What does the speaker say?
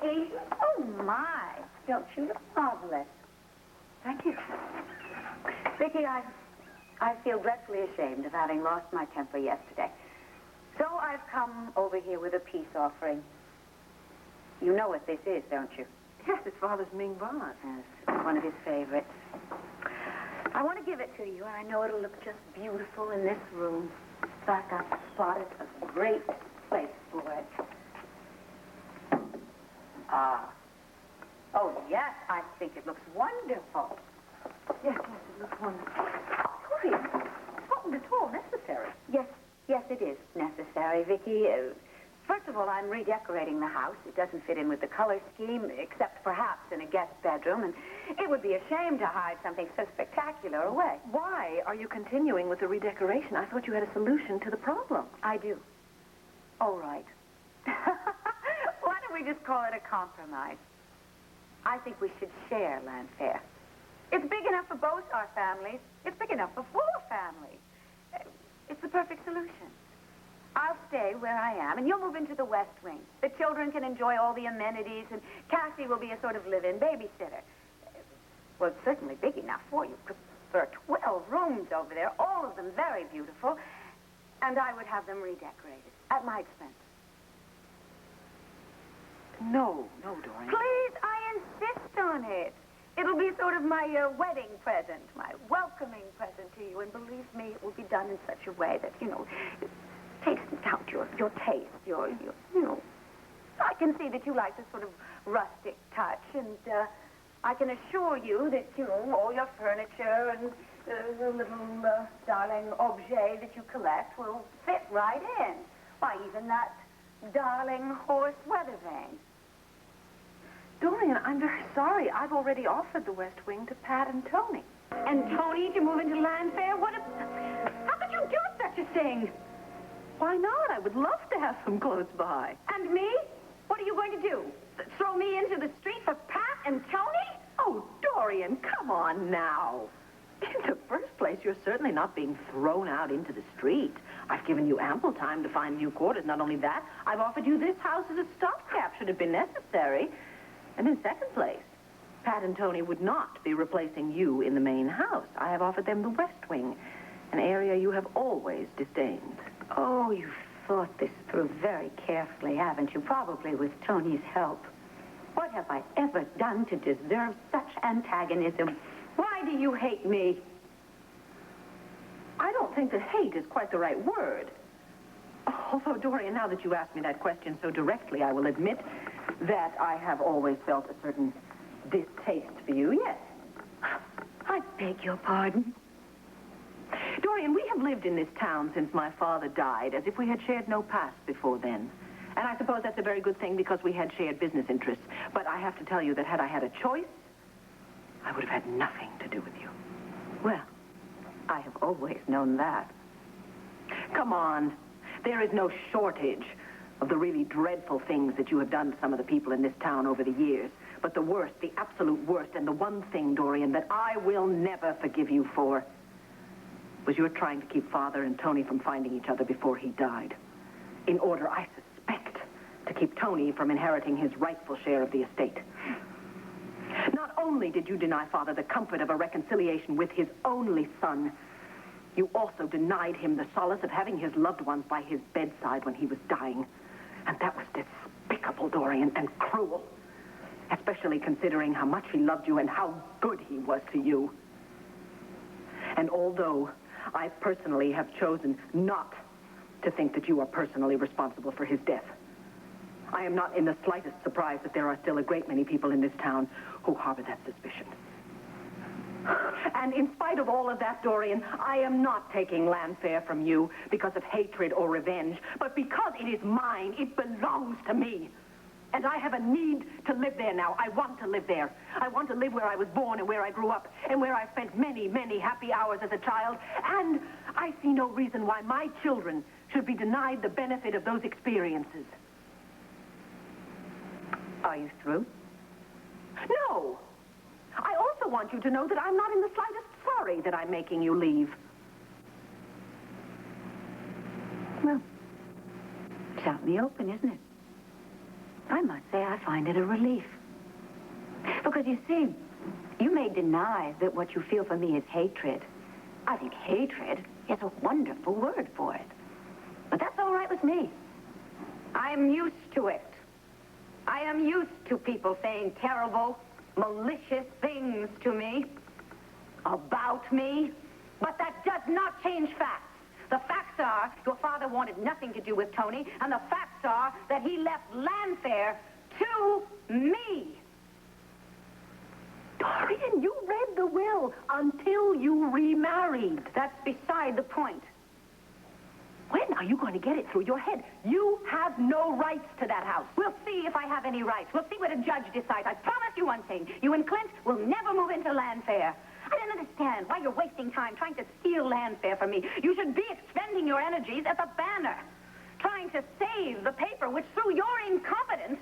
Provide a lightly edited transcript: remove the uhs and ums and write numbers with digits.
Vicki. Oh, my. Don't you look marvelous? Thank you. Vicki, I feel dreadfully ashamed of having lost my temper yesterday. So I've come over here with a peace offering. You know what this is, don't you? Yes, it's Father's Ming vase. Yes, one of his favorites. I want to give it to you, and I know it'll look just beautiful in this room. So I've got spotted a great place for it. Ah. Oh, yes, I think it looks wonderful. Yes, it looks wonderful. Dorian, it wasn't at all necessary. Yes, it is necessary, Vicki. First of all, I'm redecorating the house. It doesn't fit in with the color scheme, except perhaps in a guest bedroom, and it would be a shame to hide something so spectacular away. Why are you continuing with the redecoration? I thought you had a solution to the problem. I do. All right. Why don't we just call it a compromise? I think we should share Landfair. It's big enough for both our families. It's big enough for 4 families. It's the perfect solution. I'll stay where I am, and you'll move into the West Wing. The children can enjoy all the amenities, and Cassie will be a sort of live-in babysitter. Well, it's certainly big enough for you. There are 12 rooms over there, all of them very beautiful, and I would have them redecorated at my expense. No, Dorian. Please, I insist on it. It'll be sort of my wedding present, my welcoming present to you, and believe me, it will be done in such a way that, takes out your taste, your I can see that you like this sort of rustic touch, and I can assure you that, all your furniture and the little darling objet that you collect will fit right in. Why, even that darling horse weather vane. Dorian, I'm very sorry. I've already offered the West Wing to Pat and Tony. And Tony to move into Landfair? How could you do such a thing? Why not? I would love to have them close by. And me? What are you going to do? Throw me into the street for Pat and Tony? Oh, Dorian, come on now. In the first place, you're certainly not being thrown out into the street. I've given you ample time to find new quarters. Not only that, I've offered you this house as a stopgap should it be necessary. And in second place, Pat and Tony would not be replacing you in the main house. I have offered them the West Wing, an area you have always disdained. Oh, you've thought this through very carefully, haven't you? Probably with Tony's help. What have I ever done to deserve such antagonism? Why do you hate me? I don't think that hate is quite the right word. Although, Dorian, now that you ask me that question so directly, I will admit that I have always felt a certain distaste for you, yes. I beg your pardon. Dorian, we have lived in this town since my father died, as if we had shared no past before then. And I suppose that's a very good thing because we had shared business interests. But I have to tell you that had I had a choice, I would have had nothing to do with you. Well, I have always known that. Come on. There is no shortage of the really dreadful things that you have done to some of the people in this town over the years. But the worst, the absolute worst, and the one thing, Dorian, that I will never forgive you for was your trying to keep Father and Tony from finding each other before he died. In order, I suspect, to keep Tony from inheriting his rightful share of the estate. Not only did you deny Father the comfort of a reconciliation with his only son, you also denied him the solace of having his loved ones by his bedside when he was dying. And that was despicable, Dorian, and cruel. Especially considering how much he loved you and how good he was to you. And although I personally have chosen not to think that you are personally responsible for his death, I am not in the slightest surprised that there are still a great many people in this town who harbor that suspicion. And in spite of all of that, Dorian, I am not taking Landfair from you because of hatred or revenge, but because it is mine. It belongs to me. And I have a need to live there now. I want to live there. I want to live where I was born and where I grew up and where I spent many, many happy hours as a child. And I see no reason why my children should be denied the benefit of those experiences. Are you through? No. I also want you to know that I'm not in the slightest sorry that I'm making you leave. Well, it's out in the open, isn't it? I must say I find it a relief. Because you see, you may deny that what you feel for me is hatred. I think hatred is a wonderful word for it. But that's all right with me. I'm used to it. I am used to people saying terrible, malicious things to me, about me. But that does not change facts. The facts are your father wanted nothing to do with Tony, and the facts are that he left Landfair to me. Dorian, you read the will until you remarried. That's beside the point. When are you going to get it through your head? You have no rights to that house. We'll see if I have any rights. We'll see what a judge decides. I promise you one thing. You and Clint will never move into Landfair. I don't understand why you're wasting time trying to steal Landfair from me. You should be expending your energies at the Banner, trying to save the paper, which through your incompetence